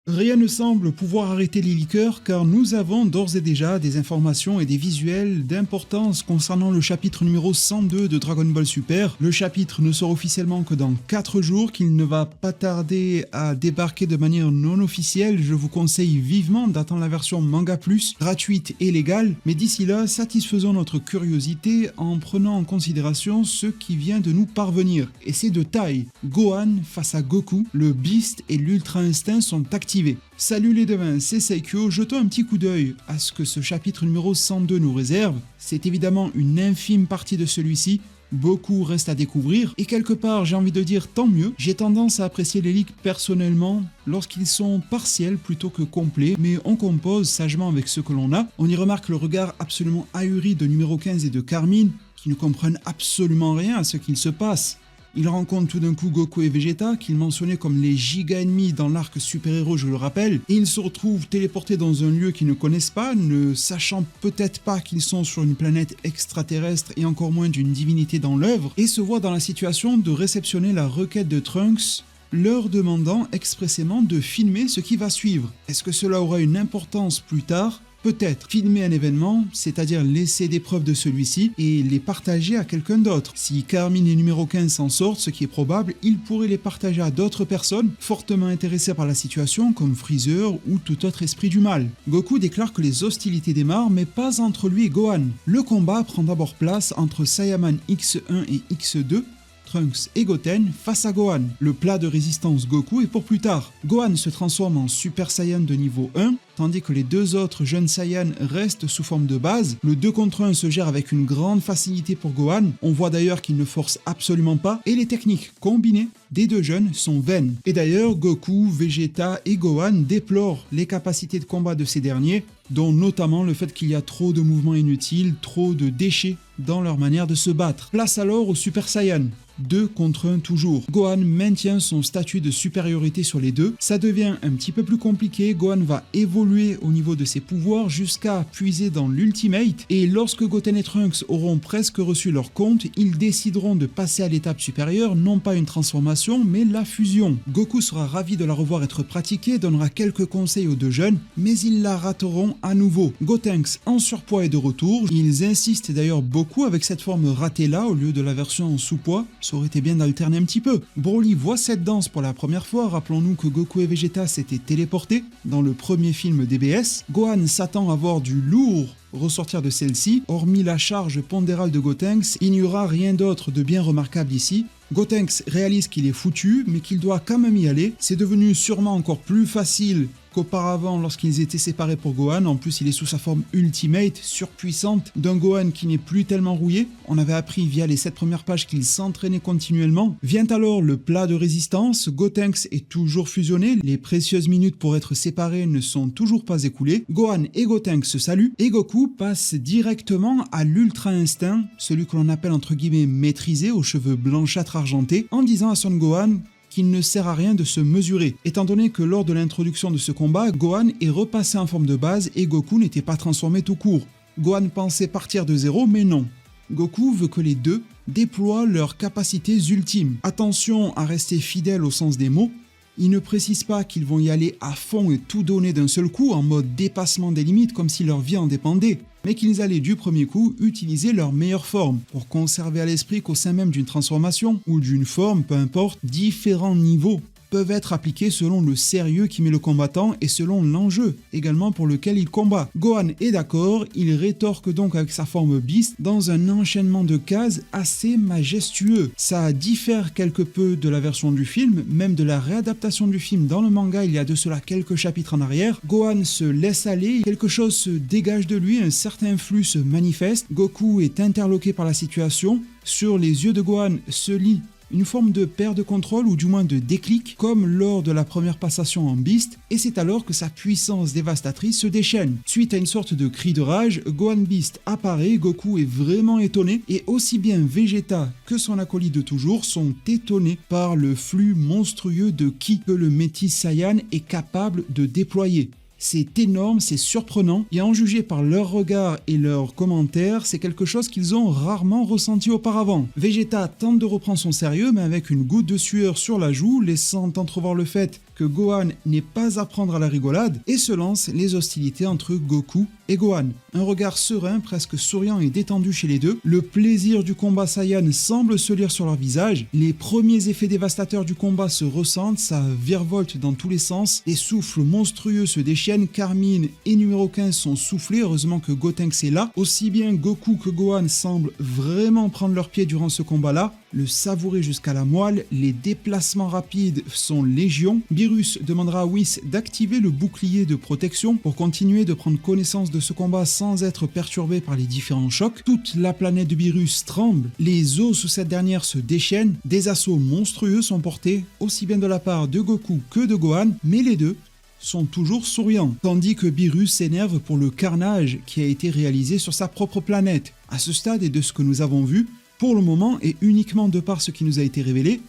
Rien ne semble pouvoir arrêter les leakers car nous avons d'ores et déjà des informations et des visuels d'importance concernant le chapitre numéro 102 de Dragon Ball Super. Le chapitre ne sort officiellement que dans 4 jours, qu'il ne va pas tarder à débarquer de manière non officielle. Je vous conseille vivement d'attendre la version Manga Plus, gratuite et légale, mais d'ici là, satisfaisons notre curiosité en prenant en considération ce qui vient de nous parvenir. Et c'est de taille. Gohan face à Goku, le Beast et l'Ultra Instinct sont activés. Salut les devins, c'est Saikyo, jetons un petit coup d'œil à ce que ce chapitre numéro 102 nous réserve. C'est évidemment une infime partie de celui-ci, beaucoup reste à découvrir, et quelque part j'ai envie de dire tant mieux. J'ai tendance à apprécier les leaks personnellement lorsqu'ils sont partiels plutôt que complets, mais on compose sagement avec ce que l'on a. On y remarque le regard absolument ahuri de numéro 15 et de Carmine, qui ne comprennent absolument rien à ce qu'il se passe. Ils rencontrent tout d'un coup Goku et Vegeta, qu'ils mentionnaient comme les giga ennemis dans l'arc super-héros, je le rappelle, et ils se retrouvent téléportés dans un lieu qu'ils ne connaissent pas, ne sachant peut-être pas qu'ils sont sur une planète extraterrestre et encore moins d'une divinité dans l'œuvre, et se voient dans la situation de réceptionner la requête de Trunks, leur demandant expressément de filmer ce qui va suivre. Est-ce que cela aura une importance plus tard ? Peut-être filmer un événement, c'est-à-dire laisser des preuves de celui-ci et les partager à quelqu'un d'autre. Si Carmine et numéro 15 s'en sortent, ce qui est probable, ils pourraient les partager à d'autres personnes fortement intéressées par la situation, comme Freezer ou tout autre esprit du mal. Goku déclare que les hostilités démarrent, mais pas entre lui et Gohan. Le combat prend d'abord place entre Saiyaman X1 et X2, Trunks et Goten face à Gohan. Le plat de résistance Goku est pour plus tard. Gohan se transforme en Super Saiyan de niveau 1, tandis que les deux autres jeunes Saiyans restent sous forme de base. Le 2 contre 1 se gère avec une grande facilité pour Gohan, on voit d'ailleurs qu'il ne force absolument pas, et les techniques combinées des deux jeunes sont vaines. Et d'ailleurs, Goku, Vegeta et Gohan déplorent les capacités de combat de ces derniers, dont notamment le fait qu'il y a trop de mouvements inutiles, trop de déchets dans leur manière de se battre. Place alors au Super Saiyan. 2 contre 1 toujours. Gohan maintient son statut de supériorité sur les deux. Ça devient un petit peu plus compliqué. Gohan va évoluer au niveau de ses pouvoirs jusqu'à puiser dans l'Ultimate. Et lorsque Goten et Trunks auront presque reçu leur compte, ils décideront de passer à l'étape supérieure, non pas une transformation, mais la fusion. Goku sera ravi de la revoir être pratiquée, donnera quelques conseils aux deux jeunes, mais ils la rateront à nouveau. Gotenks en surpoids est de retour. Ils insistent d'ailleurs beaucoup avec cette forme ratée là au lieu de la version en sous-poids. Ça aurait été bien d'alterner un petit peu. Broly voit cette danse pour la première fois. Rappelons-nous que Goku et Vegeta s'étaient téléportés dans le premier film DBS. Gohan s'attend à voir du lourd ressortir de celle-ci. Hormis la charge pondérale de Gotenks, il n'y aura rien d'autre de bien remarquable ici. Gotenks réalise qu'il est foutu, mais qu'il doit quand même y aller. C'est devenu sûrement encore plus facile qu'auparavant lorsqu'ils étaient séparés pour Gohan. En plus, il est sous sa forme Ultimate, surpuissante, d'un Gohan qui n'est plus tellement rouillé. On avait appris via les 7 premières pages qu'il s'entraînait continuellement. Vient alors le plat de résistance. Gotenks est toujours fusionné. Les précieuses minutes pour être séparés ne sont toujours pas écoulées. Gohan et Gotenks se saluent et Goku passe directement à l'Ultra Instinct, celui que l'on appelle entre guillemets maîtrisé, aux cheveux blanchâtres argentés, en disant à son Gohan qu'il ne sert à rien de se mesurer, étant donné que lors de l'introduction de ce combat, Gohan est repassé en forme de base et Goku n'était pas transformé tout court. Gohan pensait partir de zéro, mais non. Goku veut que les deux déploient leurs capacités ultimes. Attention à rester fidèle au sens des mots. Ils ne précisent pas qu'ils vont y aller à fond et tout donner d'un seul coup en mode dépassement des limites comme si leur vie en dépendait, mais qu'ils allaient du premier coup utiliser leur meilleure forme pour conserver à l'esprit qu'au sein même d'une transformation ou d'une forme, peu importe, différents niveaux peuvent être appliqués selon le sérieux qui met le combattant et selon l'enjeu également pour lequel il combat. Gohan est d'accord, il rétorque donc avec sa forme Beast dans un enchaînement de cases assez majestueux. Ça diffère quelque peu de la version du film, même de la réadaptation du film dans le manga il y a de cela quelques chapitres en arrière. Gohan se laisse aller, quelque chose se dégage de lui, un certain flux se manifeste, Goku est interloqué par la situation, sur les yeux de Gohan se lit une forme de perte de contrôle ou du moins de déclic comme lors de la première passation en Beast, et c'est alors que sa puissance dévastatrice se déchaîne. Suite à une sorte de cri de rage, Gohan Beast apparaît, Goku est vraiment étonné et aussi bien Vegeta que son acolyte de toujours sont étonnés par le flux monstrueux de ki que le métis Saiyan est capable de déployer. C'est énorme, c'est surprenant, et à en juger par leurs regards et leurs commentaires, c'est quelque chose qu'ils ont rarement ressenti auparavant. Vegeta tente de reprendre son sérieux, mais avec une goutte de sueur sur la joue, laissant entrevoir le fait que Gohan n'est pas à prendre à la rigolade, et se lance les hostilités entre Goku et Gohan. Un regard serein, presque souriant et détendu chez les deux, le plaisir du combat Saiyan semble se lire sur leur visage, les premiers effets dévastateurs du combat se ressentent, ça virevolte dans tous les sens, les souffles monstrueux se déchaînent, Carmine et numéro 15 sont soufflés, heureusement que Gotenks est là, aussi bien Goku que Gohan semblent vraiment prendre leur pied durant ce combat-là, le savourer jusqu'à la moelle, les déplacements rapides sont légion. Beerus demandera à Whis d'activer le bouclier de protection pour continuer de prendre connaissance de ce combat sans être perturbé par les différents chocs. Toute la planète de Beerus tremble, les os sous cette dernière se déchaînent, des assauts monstrueux sont portés, aussi bien de la part de Goku que de Gohan, mais les deux sont toujours souriants, tandis que Beerus s'énerve pour le carnage qui a été réalisé sur sa propre planète. À ce stade et de ce que nous avons vu, pour le moment, et uniquement de par ce qui nous a été révélé,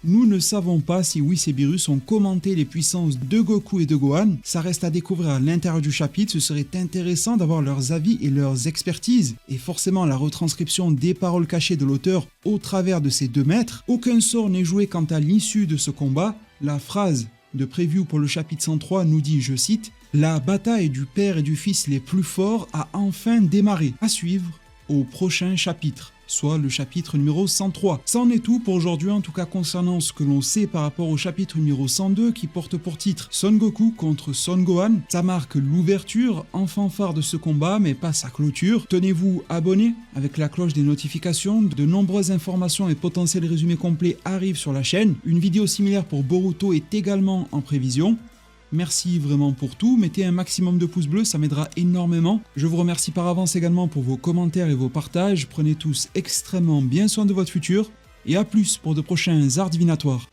nous ne savons pas si Whis et Beerus ont commenté les puissances de Goku et de Gohan. Ça reste à découvrir à l'intérieur du chapitre, ce serait intéressant d'avoir leurs avis et leurs expertises, et forcément la retranscription des paroles cachées de l'auteur au travers de ces deux maîtres. Aucun sort n'est joué quant à l'issue de ce combat. La phrase de preview pour le chapitre 103 nous dit, je cite, « La bataille du père et du fils les plus forts a enfin démarré. À suivre au prochain chapitre. » Soit le chapitre numéro 103. Ça en est tout pour aujourd'hui, en tout cas concernant ce que l'on sait par rapport au chapitre numéro 102 qui porte pour titre Son Goku contre Son Gohan. Ça marque l'ouverture en fanfare de ce combat, mais pas sa clôture. Tenez-vous abonnés avec la cloche des notifications. De nombreuses informations et potentiels résumés complets arrivent sur la chaîne. Une vidéo similaire pour Boruto est également en prévision. Merci vraiment pour tout, mettez un maximum de pouces bleus, ça m'aidera énormément. Je vous remercie par avance également pour vos commentaires et vos partages. Prenez tous extrêmement bien soin de votre futur, et à plus pour de prochains arts divinatoires.